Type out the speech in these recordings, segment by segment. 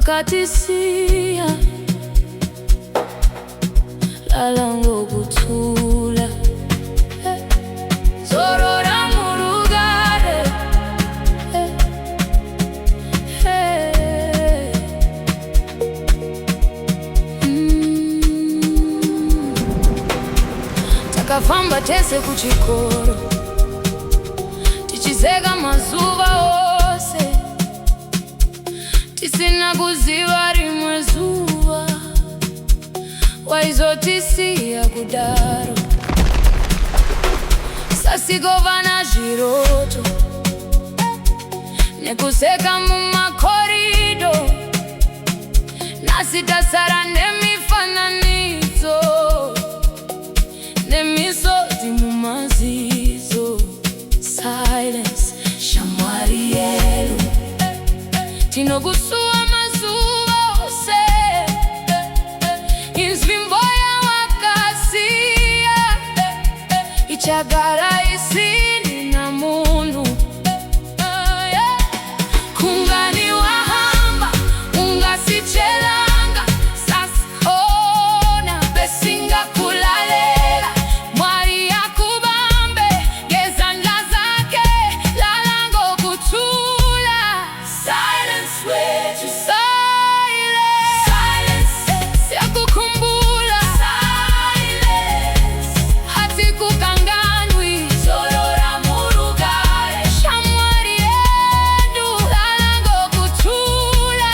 akatisiya Lala Ngokuthula Zorora Murugare Takafamba tese kuchikoro tichizega mazuva ose tisina kuziva rimwe zuva waizotisiya kudaro sasigovana zviroto nekuseka mumakorido nasi tasara nemifananidzo nemisodzi mumazizo silence shamwari yedu tinokusuwa mazuva ose inzvimboya wakasiya ichagara isini na munhu kungani wahamba ungasichelanga sasiona besingakulalela mwari yakubambe ngezandla zake Lala Ngokuthula silence wethu silence yakukhumbula silence hatikukanganwi Zorora Murugare shamwari yedu Lala Ngokuthula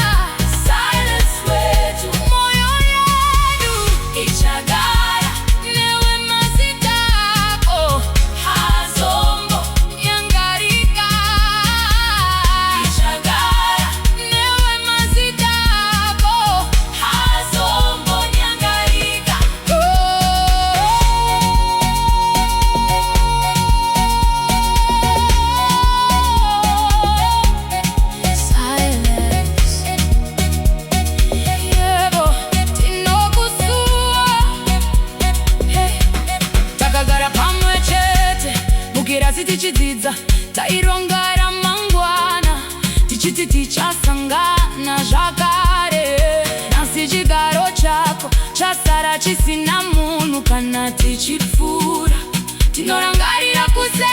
silence wethu moyo yedu ichagara newe mazitako hazombo yangarika ichagara newe mazitako hazombo yangarika silence yebo tinokusuwa takagara pamwe chete mukirasi tichidzidza tairongara mangwana tichiti tichasangana zvakare nasi chigaro chako chasara chisina munhu kana tichipfuura tinorangarira kuse